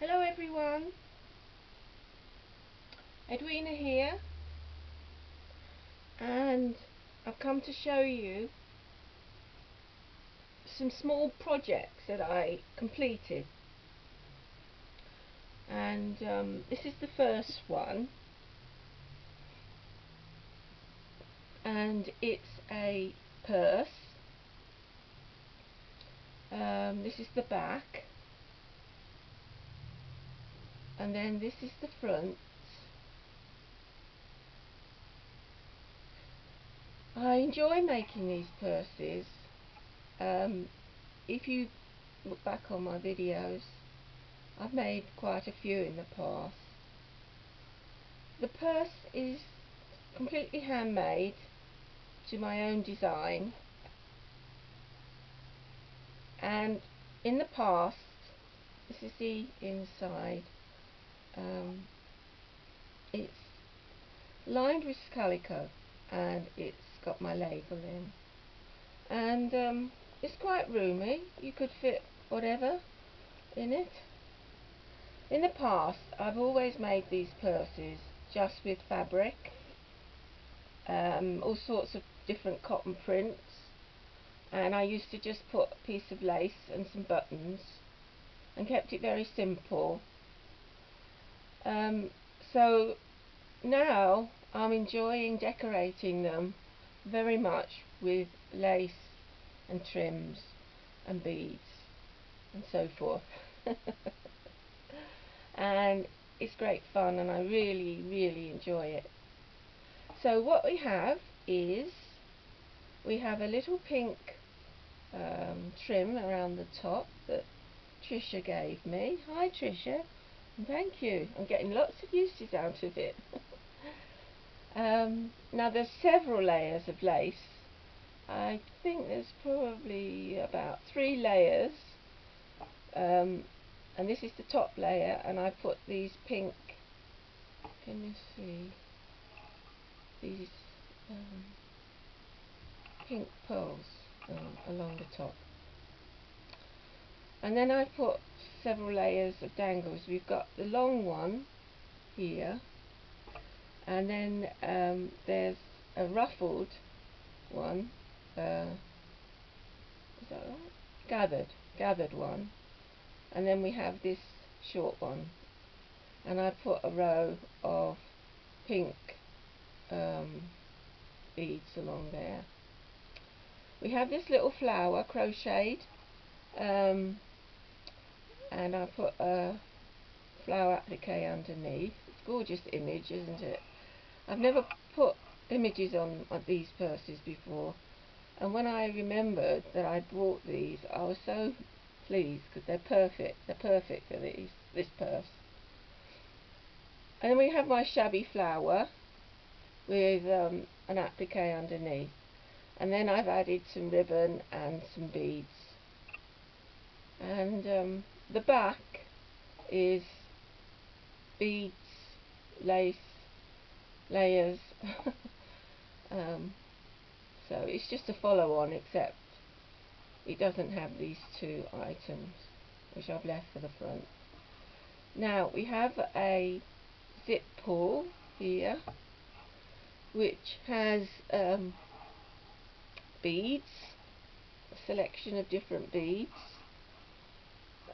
Hello everyone, Edwina here, and I've come to show you some small projects that I completed, and this is the first one, and it's a purse. This is the back, and then this is the front. I enjoy making these purses. If you look back on my videos, I've made quite a few in the past. The purse is completely handmade to my own design, and in the past, this is the inside, it's lined with calico and it's got my label in, and it's quite roomy. You could fit whatever in it. In the past, I've always made these purses just with fabric, all sorts of different cotton prints, and I used to just put a piece of lace and some buttons and kept it very simple. So now I'm enjoying decorating them very much with lace and trims and beads and so forth. And it's great fun, and I really enjoy it. So what we have is we have a little pink trim around the top that Trisha gave me. Hi Trisha, and thank you. I'm getting lots of uses out of it. Now there's several layers of lace. I think there's probably about 3 layers, and this is the top layer, and I put these pink, can you see, these pink pearls along the top. And then I put several layers of dangles. We've got the long one here, and then there's a ruffled one, is that right? Gathered one, and then we have this short one, and I put a row of pink beads along there. We have this little flower crocheted, and I put a flower applique underneath. It's a gorgeous image, isn't it? I've never put images on these purses before, and when I remembered that I bought these, I was so pleased because they're perfect. They're perfect for this purse. And then we have my shabby flower with an applique underneath, and then I've added some ribbon and some beads, and the back is beads, lace, layers. So it's just a follow-on, except it doesn't have these 2 items, which I've left for the front. Now we have a zip pull here, which has beads, a selection of different beads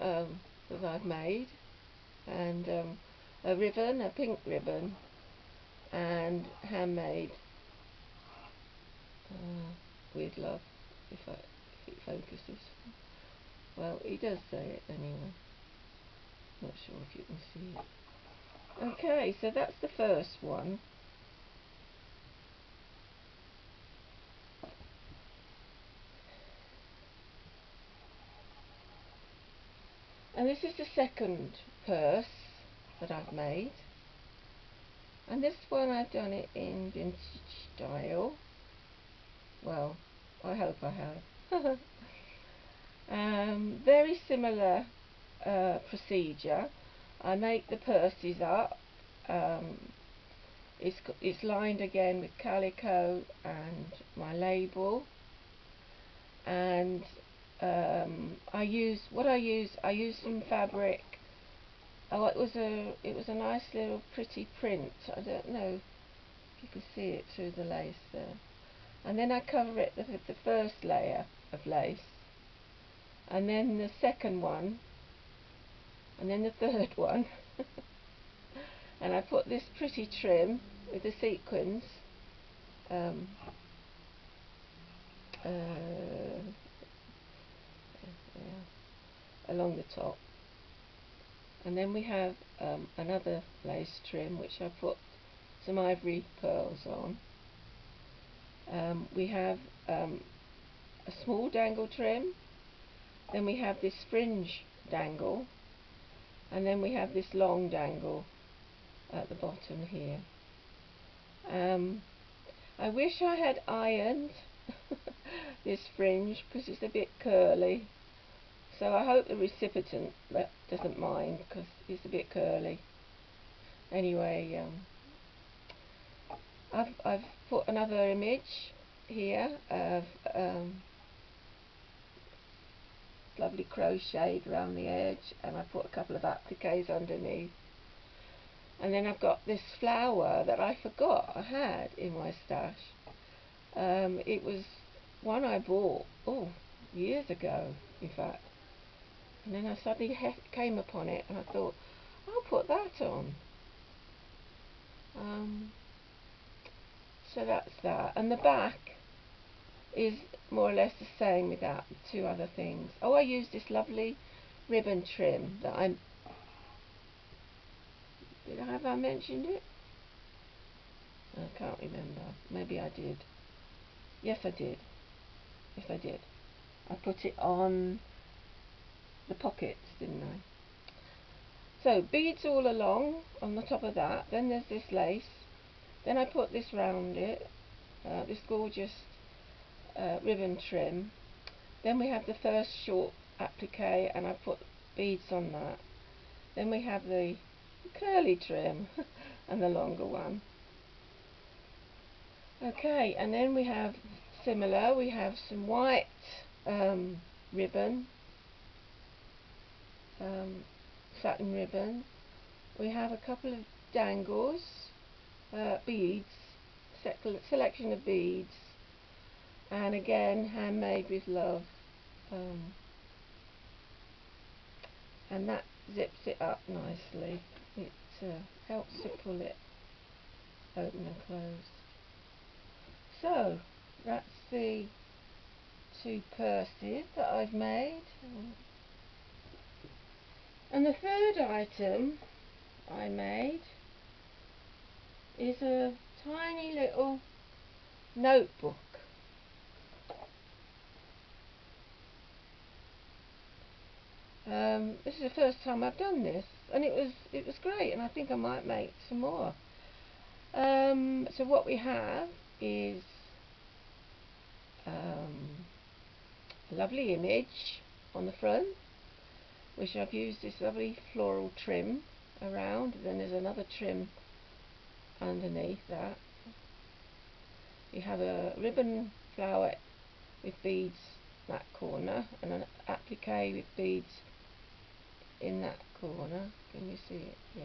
that I've made, and a ribbon, a pink ribbon, and handmade with love, if it focuses. Well, he does say it anyway. Not sure if you can see it. Okay, so that's the first one. And this is the second purse that I've made. And this one I've done it in vintage style. Well, I hope I have. Very similar procedure. I make the purses up. It's lined again with calico and my label, and I use some fabric Oh, it was a nice little pretty print. I don't know if you can see it through the lace there. And then I cover it with the first layer of lace, and then the second one, and then the third one. And I put this pretty trim with the sequins um, yeah, along the top. And then we have another lace trim which I put some ivory pearls on. We have a small dangle trim, then we have this fringe dangle, and then we have this long dangle at the bottom here. I wish I had ironed this fringe because it's a bit curly, so I hope the recipient doesn't mind because it's a bit curly. Anyway, I've put another image here of lovely crocheted around the edge, and I put a couple of appliques underneath. And then I've got this flower that I forgot I had in my stash. It was one I bought, years ago, in fact. And then I suddenly came upon it, and I thought, I'll put that on. So that's that. And the back is more or less the same without the two other things. Oh, I used this lovely ribbon trim that have I mentioned it? I can't remember. Maybe I did. Yes, I did. Yes, I did. I put it on the pockets, didn't I? So, beads all along on the top of that. Then there's this lace. Then I put this round it. This gorgeous ribbon trim. Then we have the first short applique, and I put beads on that. Then we have the curly trim and the longer one. Okay, and then we have similar. We have some white ribbon, satin ribbon. We have a couple of dangles, beads, selection of beads, and again handmade with love. And that zips it up nicely. It helps to pull it open and close. So that's the two purses that I've made. And the third item I made is a tiny little notebook. This is the first time I've done this, and it was great, and I think I might make some more. So what we have is a lovely image on the front, which I've used this lovely floral trim around. Then there's another trim underneath that. You have a ribbon flower with beads that corner, and an applique with beads in that corner. Can you see it? Yeah.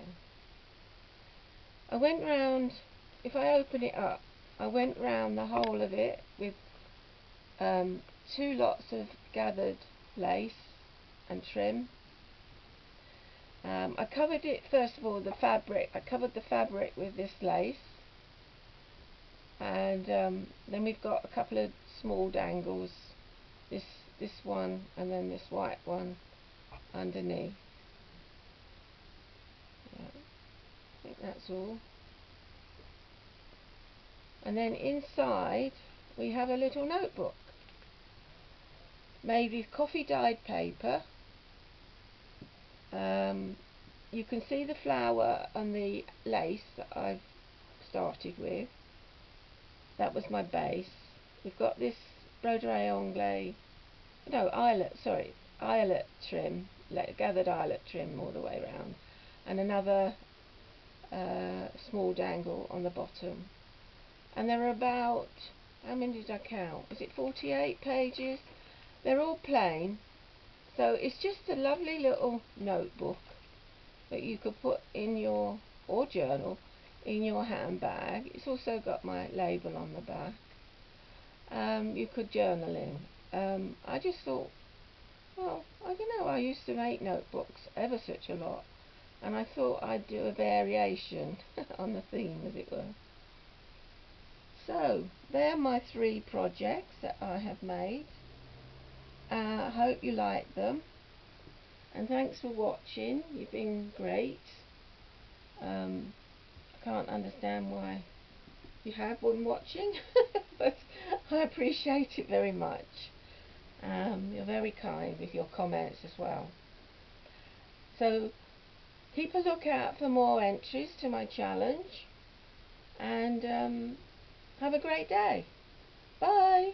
I went round, if I open it up, I went round the whole of it with two lots of gathered lace and trim. I covered it, first of all, the fabric. I covered the fabric with this lace, and then we've got a couple of small dangles, this one and then this white one underneath. Yeah, I think that's all. And then inside we have a little notebook made with coffee dyed paper. You can see the flower and the lace that I've started with. That was my base. We've got this broderie anglais, no, eyelet trim, gathered eyelet trim all the way around, and another small dangle on the bottom. And there are about, how many did I count? Was it 48 pages? They're all plain, so it's just a lovely little notebook. that you could put in your, or journal, in your handbag. It's also got my label on the back. You could journal in. I just thought, well, I don't know, I used to make notebooks ever such a lot, and I thought I'd do a variation on the theme, as it were. So, they're my 3 projects that I have made. I hope you like them, and thanks for watching. You've been great. I can't understand why you have one watching, but I appreciate it very much. You're very kind with your comments as well. So keep a lookout for more entries to my challenge, and have a great day. Bye.